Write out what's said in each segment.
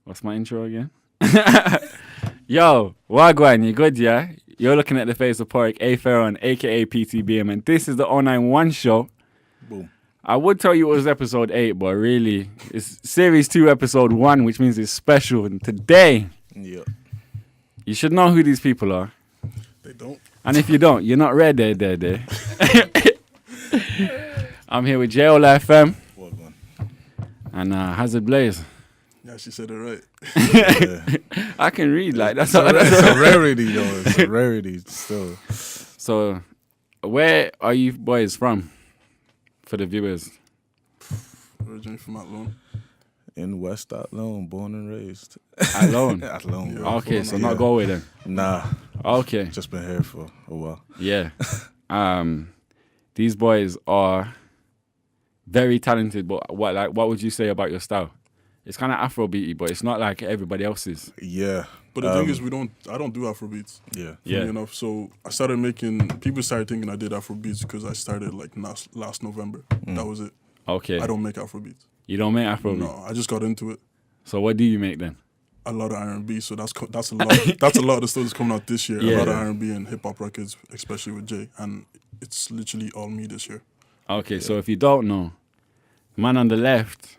What's my intro again? Yo, Wagwan, you good, yeah? You're looking at the face of Porrick A. Ferron, aka PTBM, and this is the 091 show. Boom. I would tell you it was episode 8, but really, it's series 2, episode 1, which means it's special. And today, you should know who these people are. They don't. And if you don't, you're not Redede. I'm here with JayolaFM and Haszardblasze. Yeah, she said it right. I can read like that's it's a rarity though. It's a rarity still. So, where are you boys from? For the viewers. Originally from Athlone. In West Athlone, born and raised. Athlone? Athlone. Yeah, okay, so not Galway then? Nah. Okay. Just been here for a while. Yeah. These boys are very talented, but what would you say about your style? It's kind of Afrobeaty, but it's not like everybody else's. Yeah. But the thing is, I don't do Afrobeats. Yeah. Funny enough. So I started people started thinking I did Afrobeats because I started like last November. That was it. Okay. I don't make Afrobeats. You don't make Afrobeat? No, I just got into it. So what do you make then? A lot of R&B. So that's a lot. That's a lot of the stuff that's coming out this year. Yeah. A lot of R&B and hip hop records, especially with Jay, and it's literally all me this year. Okay, so if you don't know, the man on the left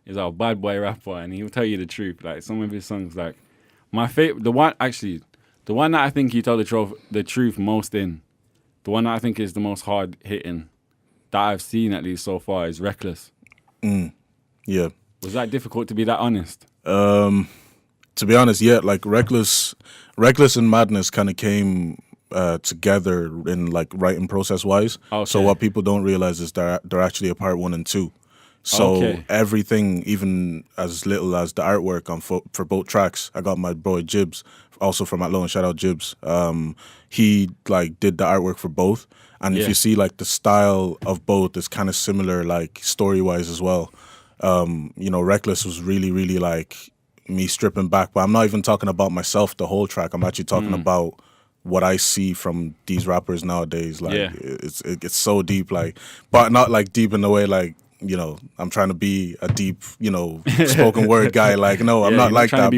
is our bad boy rapper, and he'll tell you the truth. Like some of his songs, like my favorite, the one that I think he told the truth most in, the one that I think is the most hard hitting that I've seen at least so far is Reckless. Yeah. Was that difficult to be that honest? To be honest, yeah. Like Reckless and Madness kind of came together in like writing process wise. Okay. So what people don't realize is they're actually a part 1 and 2. So everything, even as little as the artwork for both tracks, I got my boy Jibs, also from Athlone, shout out Jibs. He like did the artwork for both, and if you see like the style of both is kind of similar, like story wise as well. Reckless was really, really like me stripping back, but I'm not even talking about myself the whole track. I'm actually talking about what I see from these rappers nowadays. Like it's so deep, like, but not like deep in the way like, I'm trying to be a deep, spoken word guy. Like, no, I'm not like that.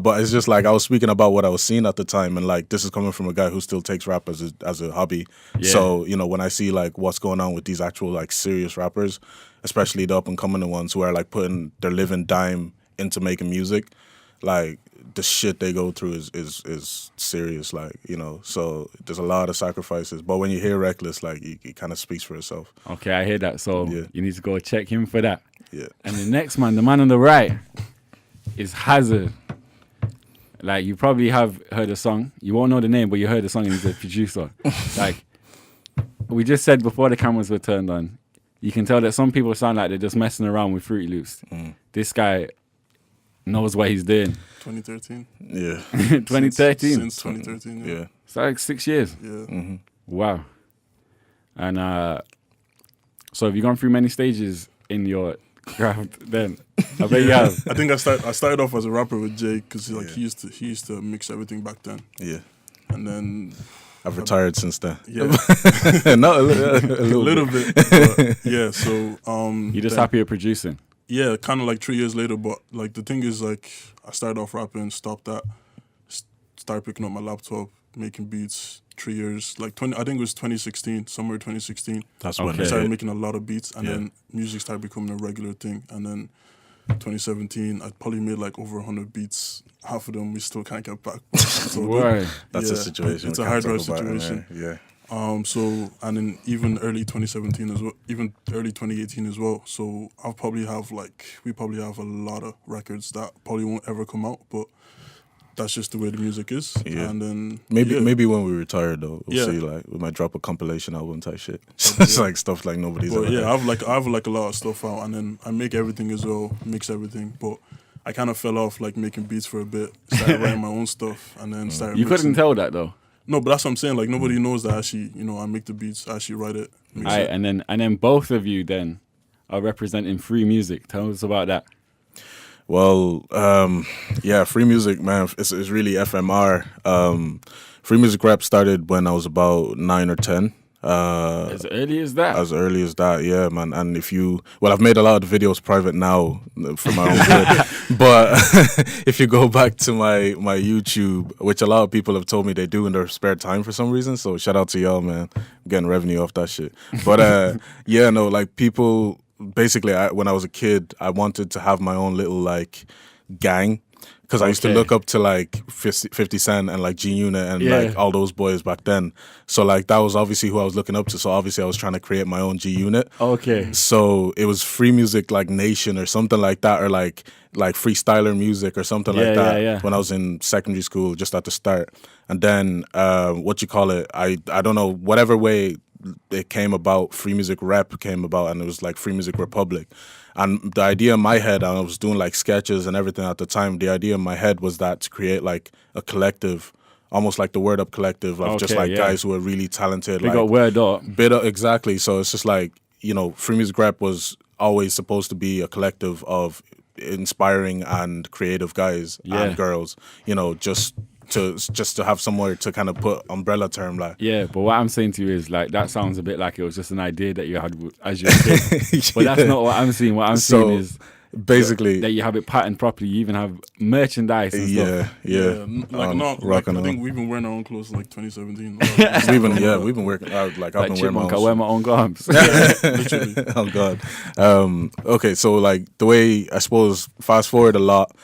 But it's just like I was speaking about what I was seeing at the time, and like this is coming from a guy who still takes rap as a hobby. Yeah. So when I see like what's going on with these actual like serious rappers, especially the up and coming ones who are like putting their living dime into making music, like the shit they go through is serious, like, so there's a lot of sacrifices. But when you hear Reckless, like, it kind of speaks for itself. Okay, I hear that. So you need to go check him for that. Yeah. And the next man, the man on the right, is Hazard. Like, you probably have heard the song. You won't know the name, but you heard the song and he's a producer. Like, we just said before the cameras were turned on, you can tell that some people sound like they're just messing around with Fruity Loops. This guy knows what he's doing. 2013. Yeah. 2013. Since 2013. Yeah. It's like 6 years. Yeah. Mm-hmm. Wow. And so have you gone through many stages in your craft then? I bet you have. I think I started off as a rapper with Jay because he used to mix everything back then. Yeah. And then I've retired since then. Yeah. Not a little bit. But yeah, so you're just happy with producing? Yeah, kind of like 3 years later, but like the thing is, like, I started off rapping, stopped that, started picking up my laptop, making beats. 3 years, like I think it was 2016, somewhere 2016. That's when I started making a lot of beats, and then music started becoming a regular thing. And then 2017, I probably made like over 100 beats. Half of them we still can't get back. Right. That's a situation. It's a hard drive situation. Yeah. So, and then even early 2017 as well, even early 2018 as well. So we probably have a lot of records that probably won't ever come out, but that's just the way the music is. Yeah. And then maybe when we retire though, we'll see, like we might drop a compilation album type shit. It's like stuff like nobody's ever heard. I have like a lot of stuff out, and then I make everything as well, mix everything. But I kind of fell off like making beats for a bit, started writing my own stuff, and then started. You couldn't tell that though. No, but that's what I'm saying. Like nobody knows that actually, I make the beats, I actually write it. Alright, and then both of you then are representing free music. Tell us about that. Well, free music, man, it's really FMR. Free music rap started when I was about 9 or 10. As early as that? As early as that, yeah, man. And I've made a lot of videos private now for my own good. But if you go back to my YouTube, which a lot of people have told me they do in their spare time for some reason, so shout out to y'all, man. I'm getting revenue off that shit. But like people, basically, when I was a kid, I wanted to have my own little like gang. Because I used to look up to like 50 Cent and like G Unit and like all those boys back then. So like that was obviously who I was looking up to. So obviously I was trying to create my own G Unit. Okay. So it was Free Music like Nation or something like that, or like freestyler music or something like that. When I was in secondary school, just at the start. And then I don't know, whatever way it came about, Free Music Rep came about, and it was like Free Music Republic. And the idea in my head, and I was doing like sketches and everything at the time, the idea in my head was that to create like a collective, almost like the Word Up collective of just like guys who are really talented. They got Word Up. Exactly. So it's just like, Free Music Rap was always supposed to be a collective of inspiring and creative guys and girls, just to have somewhere to kind of put umbrella term like. Yeah, but what I'm saying to you is like that sounds a bit like it was just an idea that you had as you were a kid. But that's not what I'm seeing. What I'm seeing is basically that you have it patterned properly. You even have merchandise and stuff. I think we've been wearing our own clothes like 2017. we've been working out like I've been wearing my own. I wear my own garments. Literally. Oh God. Okay, so like the way I suppose fast forward a lot.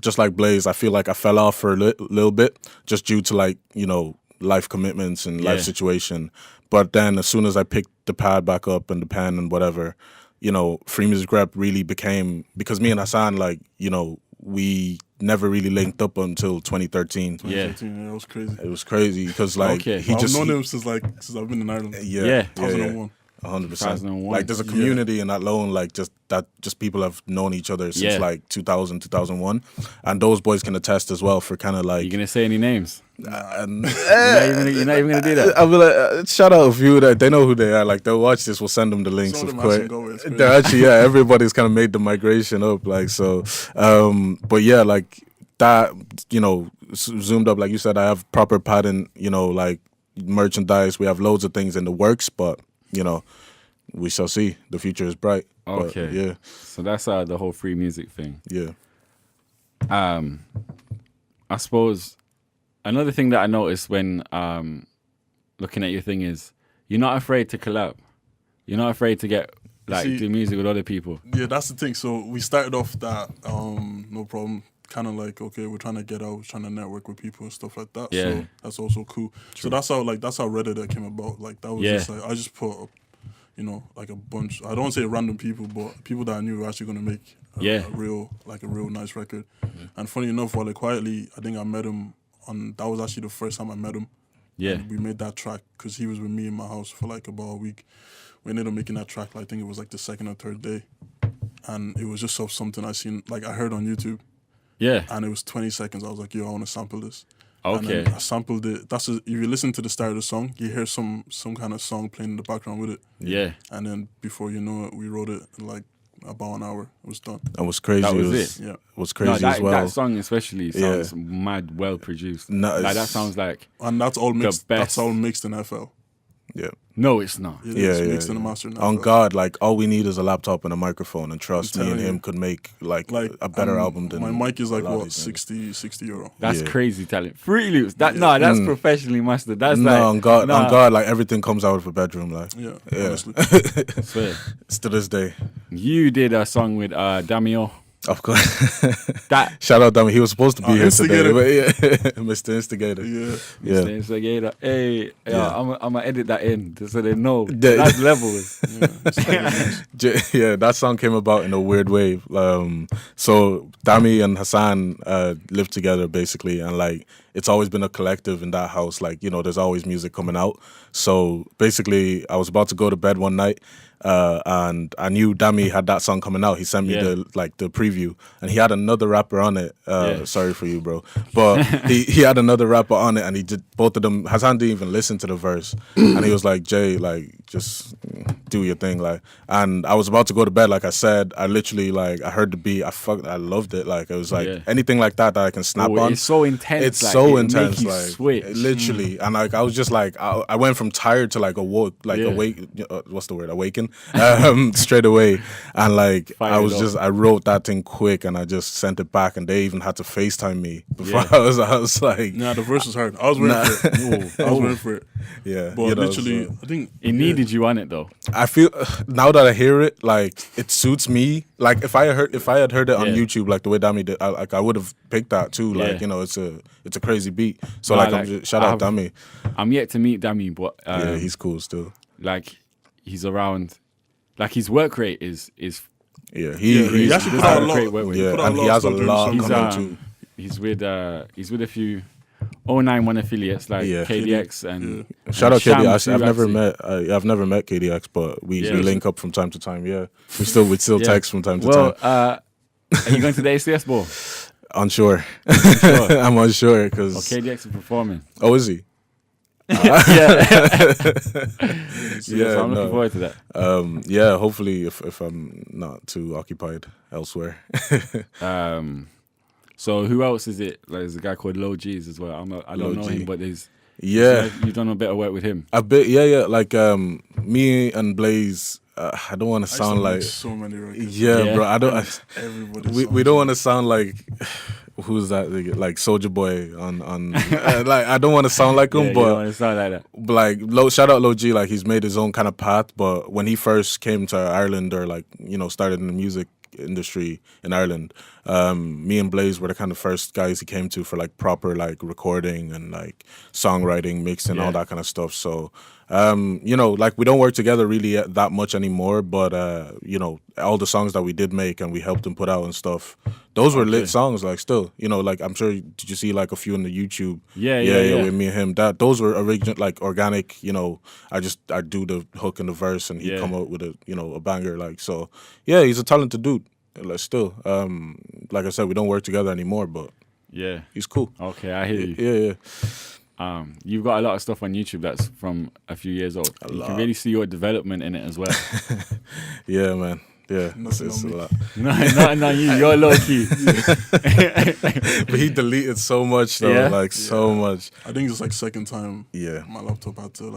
Just like Blaze, I feel like I fell off for a little bit just due to like life commitments and life situation. But then as soon as I picked the pad back up and the pen and whatever, Free Music Rap really became, because me and Hassan, like, we never really linked up until 2013. 2013, it was crazy. It was crazy because like I've known him since I've been in Ireland. 2001. 100%. Like there's a community in Athlone, like just people have known each other since like 2000, 2001, and those boys can attest as well for kind of like. You gonna say any names? You're not even gonna do that. I'll be like, shout out a few that they know who they are. Like they'll watch this. We'll send them the links. Of course, they're actually everybody's kind of made the migration up. Like so, but yeah, like that. Zoomed up. Like you said, I have proper pattern. Like merchandise. We have loads of things in the works, but. We shall see. The future is bright. Okay. But, yeah. So that's the whole free music thing. Yeah. I suppose another thing that I noticed when looking at your thing is you're not afraid to collab. You're not afraid to get do music with other people. Yeah, that's the thing. So we started off that no problem. Kind of like, okay, we're trying to get out, trying to network with people and stuff like that. Yeah. So that's also cool. True. So that's how Redede came about. Like that was just like I just put like a bunch. I don't want to say random people, but people that I knew were actually gonna make a real nice record. Mm-hmm. And funny enough, while quietly, I think I met him that was actually the first time I met him. Yeah. And we made that track because he was with me in my house for like about a week. We ended up making that track. I think it was like the second or third day, and it was just something I seen I heard on YouTube. Yeah. And it was 20 seconds. I was like, yo, I want to sample this. Okay. And then I sampled it. If you listen to the start of the song, you hear some kind of song playing in the background with it. Yeah. And then before you know it, we wrote it in like about an hour. It was done. And what's crazy that was it. Yeah. What's crazy as well. That song especially sounds mad well produced. No, that sounds like and that's all mixed. That's all mixed in FL. Yeah. No, it's not. It's mixed in a master. On God, like all we need is a laptop and a microphone, and trust me and him could make like a better album than my mic is like what 60 euro. That's crazy talent. Free loops. That's professionally mastered. That's on God, like everything comes out of a bedroom, like honestly. Swear. It's to this day. You did a song with Damio. Of course. That Shout out Dami. He was supposed to be here today, Instigator. but yeah, Mr. Instigator. Yeah. Yeah. Instigator. Hey, Yeah. I'm gonna edit that in so they know Yeah. that's levels. Yeah, that song came about in a weird way. So Dami and Hassan live together basically, and like it's always been a collective in that house. Like, you know, there's always music coming out. So basically, I was about to go to bed one night. And I knew Dami had that song coming out. He sent me the preview, and he had another rapper on it. Sorry for you, bro, but he had another rapper on it, and he did both of them. Hassan didn't even listen to the verse, and he was like, "Jay, like just do your thing." Like, and I was about to go to bed. Like I said, I literally like I heard the beat. I loved it. Like it was like anything like that I can snap on. It's so intense. It's like, so it intense. Make you like switch. literally, and like I was just like I went from tired to like awake. What's the word? Awaken. Straight away, and like I wrote that thing quick, and I just sent it back, and they even had to FaceTime me before I was like, nah, the verse was hard. I was waiting for it. I was waiting for it. Yeah, but you know, literally, I think it needed you on it though. I feel now that I hear it, like it suits me. Like if I had heard it on YouTube, like the way Dami did, I would have picked that too. Like you know, it's a crazy beat. So shout out Dami. I'm yet to meet Dami, but yeah, he's cool still. Like he's around. Like his work rate is he actually put out a lot. And he has a lot coming too. He's with a few 091 affiliates like KDX and shout out KDX. I've I've never met KDX, but we link up from time to time. Yeah, we still text from time to time. Are you going to the ACS ball? Unsure. I'm unsure because KDX is performing. Oh, is he? So I'm looking forward to that. Yeah, hopefully if I'm not too occupied elsewhere. So who else is it? Like, there's a guy called Low G's as well. I don't know him, but there's you've done a bit of work with him. A bit, yeah. Like me and Blaze. I don't want to sound like so many records. Yeah, bro. I don't. We don't want to sound like. Who's that? Like Soulja Boy on like I don't want to sound like him, but you don't want to sound like that. Like shout out Low G, like he's made his own kind of path. But when he first came to Ireland, or like started in the music industry in Ireland, me and Blaze were the kind of first guys he came to for like proper like recording and like songwriting, mixing, all that kind of stuff. So like we don't work together really that much anymore, but all the songs that we did make and we helped him put out and stuff, those were lit songs. Like still, like I'm sure, did you see like a few on the YouTube? Yeah, with me and him. Those were original, like organic. I do the hook and the verse, and he'd come out with a banger. Like so, yeah, he's a talented dude. Like still, like I said, we don't work together anymore, but he's cool. Okay, I hear you. Yeah. You've got a lot of stuff on YouTube that's from a few years old. You can really see your development in it as well. Yeah, man. Yeah, it's a lot. No, you're low key. But he deleted so much though, so much. I think it's like second time. Yeah, my laptop had to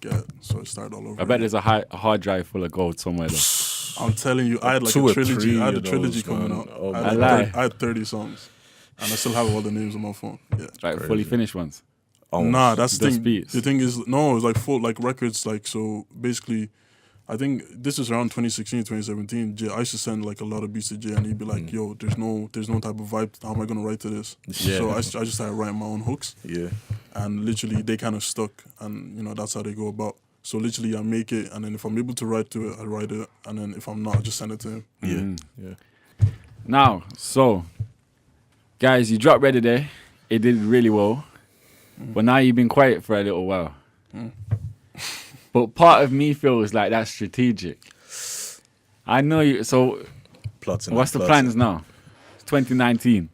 get, so it started all over. I bet there's a hard drive full of gold somewhere though. I'm telling you, I had like a trilogy. I had a trilogy coming out. Oh, I had 30 songs, and I still have all the names on my phone. Yeah, like fully finished ones. Nah, that's the thing. Beats. The thing is, no, it's like full like records. Like so, basically, I think this is around 2016, 2017. Jay, I used to send like a lot of beats to Jay, and he'd be like, "Yo, there's no type of vibe. How am I gonna write to this?" Yeah. So I just started writing my own hooks. Yeah, and literally they kind of stuck, and that's how they go about. So literally I make it, and then if I'm able to write to it, I write it, and then if I'm not, I just send it to him. Yeah. Now, so guys, you dropped Redede. It did really well, but now you've been quiet for a little while. But part of me feels like that's strategic. I know you. So, what's the plans now? It's 2019.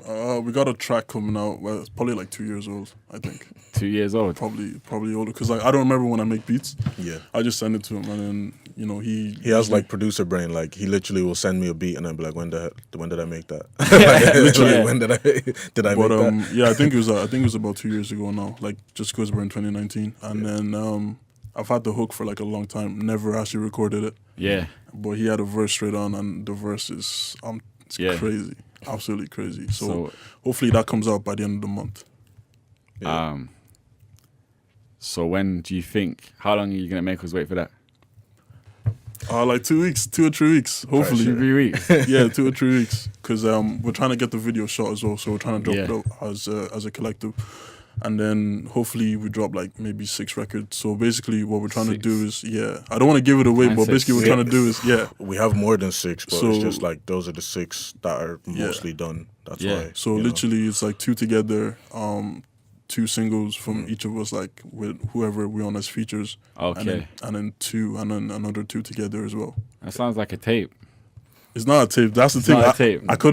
We got a track coming out. Well, it's probably like 2 years old, I think. 2 years old. Probably older, because I don't remember when I make beats. Yeah. I just send it to him, and then he has like producer brain. Like he literally will send me a beat and then be like, when did I make that? When did I make that? Yeah, I think it was about 2 years ago now. Like just because we're in 2019, and then I've had the hook for like a long time. Never actually recorded it. Yeah. But he had a verse straight on, and the verse is it's crazy, absolutely crazy. So hopefully that comes out by the end of the month. Yeah. So when do you think? How long are you gonna make us wait for that? Like 2 weeks, 2 or 3 weeks, hopefully. 2 3 weeks. Yeah, 2 or 3 weeks. Because we're trying to get the video shot as well, so we're trying to drop it out as a collective. And then hopefully we drop like maybe 6 records. So basically what we're trying to do is, I don't want to give it away, but basically what we're trying to do is, we have more than 6, but it's just like those are the 6 that are mostly done. That's why. So literally it's like 2 together, 2 singles from each of us, like with whoever we on as features. Okay. And then 2, and then another 2 together as well. That sounds like a tape. It's not a tape. That's the thing. Not a tape. I could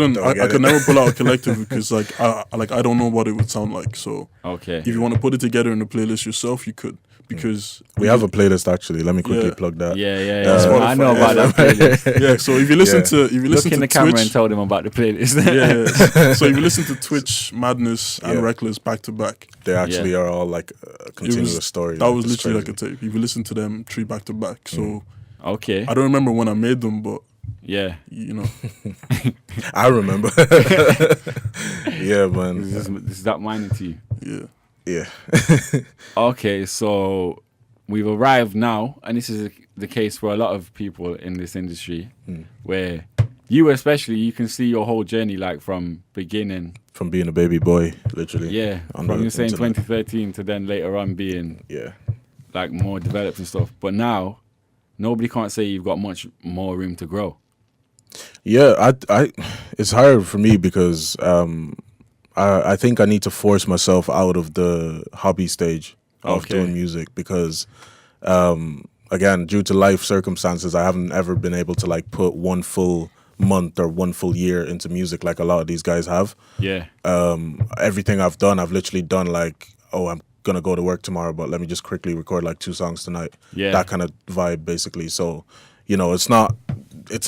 never pull out a collective because I don't know what it would sound like. So if you want to put it together in a playlist yourself, you could, because we have a playlist actually. Let me quickly plug that. Yeah. I know about that playlist. So if you listen to look in the camera Twitch, and tell them about the playlist. So if you listen to Twitch, Madness, and Reckless back to back, they actually are all like a continuous story. That was literally like a tape. If you listen to them 3 back to back, so I don't remember when I made them, but. Yeah, I remember. Yeah, man. This is that mining to you. Yeah. Okay, so we've arrived now, and this is the case for a lot of people in this industry, where you especially, you can see your whole journey, like from beginning. From being a baby boy, literally. Yeah, from you saying 2013 to then later on being like more developed and stuff. But now, nobody can't say you've got much more room to grow. Yeah, I it's hard for me because I think I need to force myself out of the hobby stage of doing music because again, due to life circumstances, I haven't ever been able to like put 1 full month or 1 full year into music like a lot of these guys have. Yeah. Everything I've done, I've literally done like, I'm gonna go to work tomorrow, but let me just quickly record like 2 songs tonight. Yeah. That kind of vibe basically. So, it's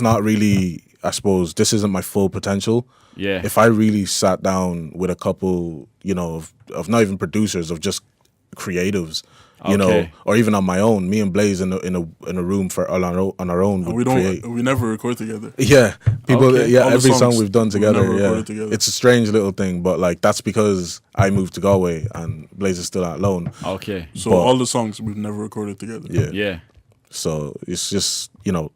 not really, I suppose, this isn't my full potential. Yeah. If I really sat down with a couple, of not even producers, of just creatives, or even on my own, me and Blaze in a room on our own. We never record together. Yeah, people. Okay. Yeah, All every the song songs, we've done together. never recorded together. It's a strange little thing, but like that's because I moved to Galway and Blaze is still at Athlone. Okay. So all the songs we've never recorded together. Yeah. So it's just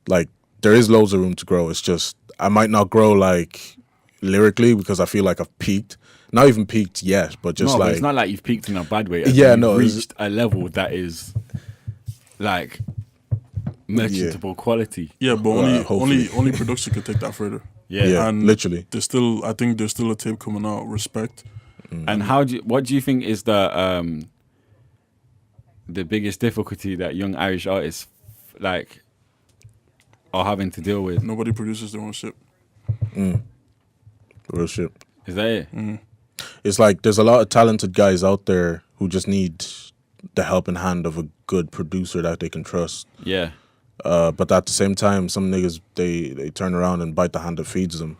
like there is loads of room to grow. It's just I might not grow like lyrically because I feel like I've peaked. Not even peaked yet, but just but it's not like you've peaked in a bad way. You've reached a level that is like merchantable quality. Yeah, but only production could take that further. Yeah, and literally. I think there's still a tape coming out. Respect. And what do you think is the biggest difficulty that young Irish artists like are having to deal with? Nobody produces their own shit. Real shit. Is that it? It's like there's a lot of talented guys out there who just need the helping hand of a good producer that they can trust. Yeah. But at the same time, some niggas they turn around and bite the hand that feeds them.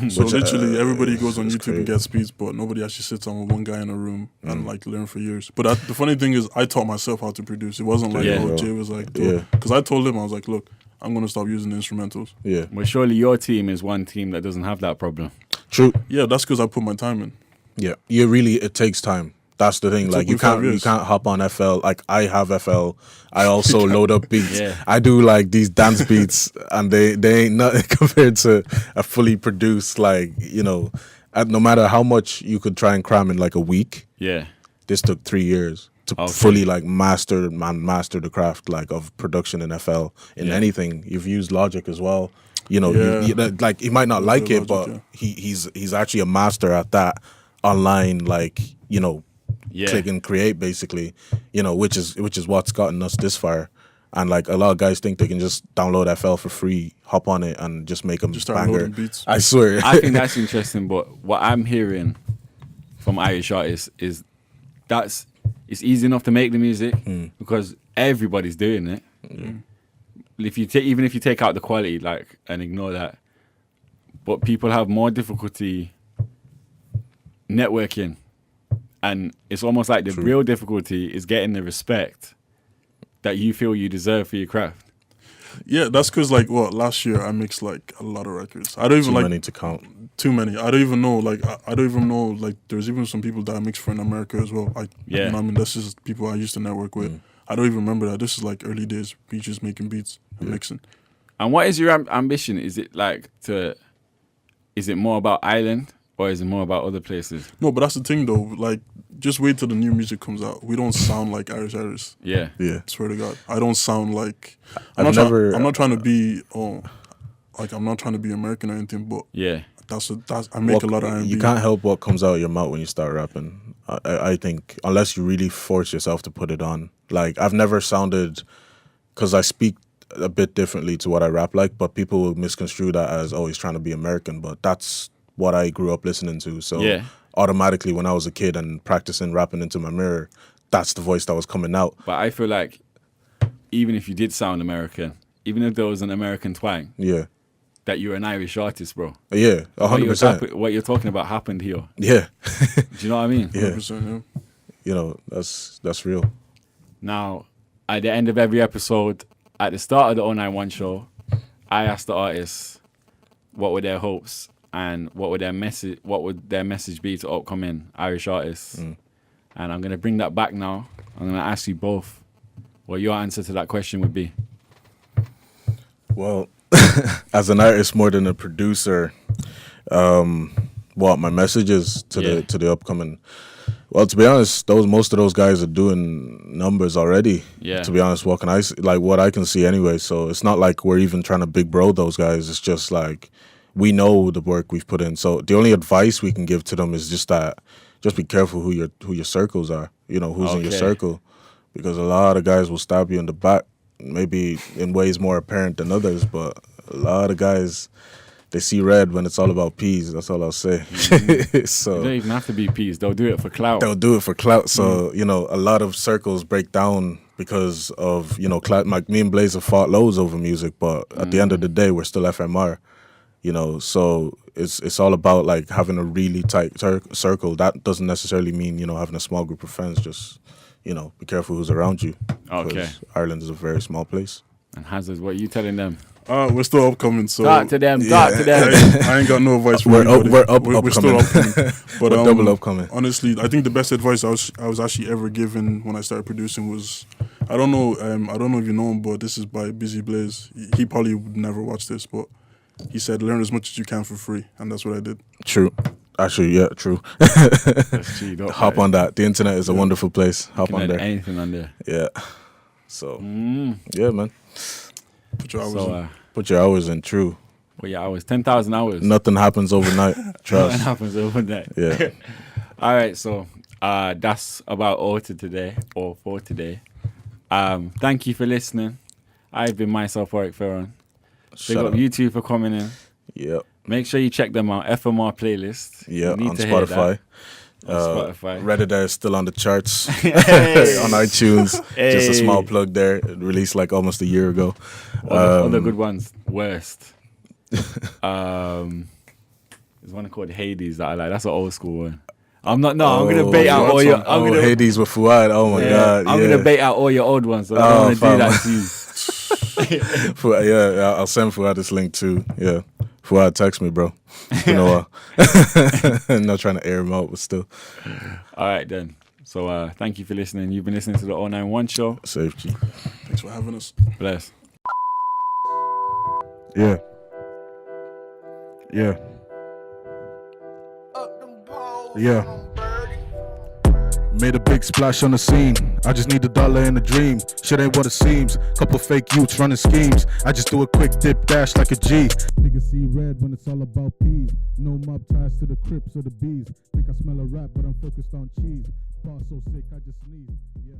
So literally, everybody goes on YouTube and gets beats, but nobody actually sits on with one guy in a room and like learn for years. But the funny thing is, I taught myself how to produce. It wasn't like Jay was like, because I told him, I was like, look, I'm gonna stop using the instrumentals. Yeah. Well, surely your team is one team that doesn't have that problem. True. Yeah, that's because I put my time in. Yeah. It takes time. That's the thing. Like you can't hop on FL. Like I have FL. I also load up beats. Yeah. I do like these dance beats, and they ain't nothing compared to a fully produced no matter how much you could try and cram in like a week. Yeah. This took 3 years to fully like master the craft like of production in FL in anything. You've used Logic as well. He might not like it, but he's actually a master at that online click and create basically, which is what's gotten us this far. And like a lot of guys think they can just download FL for free, hop on it, and just make them just start banger. loading beats. I swear. I think that's interesting, but what I'm hearing from Irish artists is it's easy enough to make the music because everybody's doing it. If you even if you take out the quality and ignore that, but people have more difficulty networking. And it's almost like the real difficulty is getting the respect that you feel you deserve for your craft. Yeah, that's because last year I mixed like a lot of records. I don't even too many to count. Too many. I don't even know. I don't even know. There's even some people that I mixed for in America as well. That's just people I used to network with. I don't even remember that. This is like early days. We just making beats and mixing. And what is your ambition? Is it is it more about Ireland or is it more about other places? No, but that's the thing though. Like, just wait till the new music comes out. We don't sound like Irish artists. Yeah. Yeah. Swear to God, I don't sound like. I'm I'm not trying to be. I'm not trying to be American or anything. But yeah, I make a lot of R&B. You can't help what comes out of your mouth when you start rapping. I think unless you really force yourself to put it on. Like I've never sounded, because I speak a bit differently to what I rap like, but people will misconstrue that as he's trying to be American. But that's what I grew up listening to. So automatically, when I was a kid and practicing rapping into my mirror, that's the voice that was coming out. But I feel like even if you did sound American, even if there was an American twang, that you're an Irish artist, bro. Yeah, 100%. What you're talking about happened here. Yeah. Do you know what I mean? Yeah. 100%, yeah. You know, that's real. Now, at the end of every episode, at the start of the 091 show, I asked the artists what were their hopes and what would their message be to upcoming Irish artists. And I'm going to bring that back now. I'm going to ask you both what your answer to that question would be. Well, as an artist more than a producer, what my message is to the upcoming. Well, to be honest, most of those guys are doing numbers already. Yeah. To be honest, what I can see anyway. So it's not like we're even trying to big bro those guys. It's just like we know the work we've put in. So the only advice we can give to them is just be careful who your circles are. You know, who's in your circle, because a lot of guys will stab you in the back. Maybe in ways more apparent than others, but a lot of guys, they see red when it's all about peas. That's all I'll say. Mm-hmm. So you don't even have to be peas. They'll do it for clout. So, you know, a lot of circles break down because of, you know, like me and Blaze have fought loads over music, but at the end of the day, we're still FMR, you know. So it's all about like having a really tight circle. That doesn't necessarily mean, you know, having a small group of friends. Just, you know, be careful who's around you. Okay. Ireland is a very small place. And Hazard, what are you telling them? We're still upcoming, so Talk to them. I ain't got no advice for you. We're still upcoming. But double upcoming. Honestly, I think the best advice I was actually ever given when I started producing was, I don't know if you know him, but this is by Busy Blaze. He probably would never watch this, but he said, learn as much as you can for free, and that's what I did. True. Actually, yeah, true. That's cheap, hop on that. The internet is a wonderful place. Hop on there. Anything on there. Yeah. So, yeah, man. Put your hours in. Put your hours in, true. Put your hours, 10,000 hours. Nothing happens overnight. Trust. Nothing happens overnight. Yeah. All right, so that's about all for today. Thank you for listening. I've been myself, Warwick Ferron. Big up you two for coming in. Yep. Make sure you check them out. FMR playlist. Yeah, on Spotify. Spotify. Redede is still on the charts on iTunes. Just a small plug there. It released like almost a year ago. Other good ones. Worst. There's one called Hades that I like. That's an old school one. I'm gonna bait out all your. Hades with Fuad. Oh my god. I'm gonna bait out all your old ones. So I don't want to do that to you. Yeah, I'll send Fuad this link too. Yeah. Fuad, text me, bro. You know I'm not trying to air him out, but still. All right, then. So thank you for listening. You've been listening to the 091 show. Safety. Thanks for having us. Bless. Yeah. Yeah. Yeah. Made a big splash on the scene. I just need $1 and a dream. Shit ain't what it seems. Couple fake youths running schemes. I just do a quick dip dash like a G. Niggas see red when it's all about peas. No mob ties to the Crips or the Bees. Think I smell a rat, but I'm focused on cheese. Bar so sick, I just sneeze. Yeah.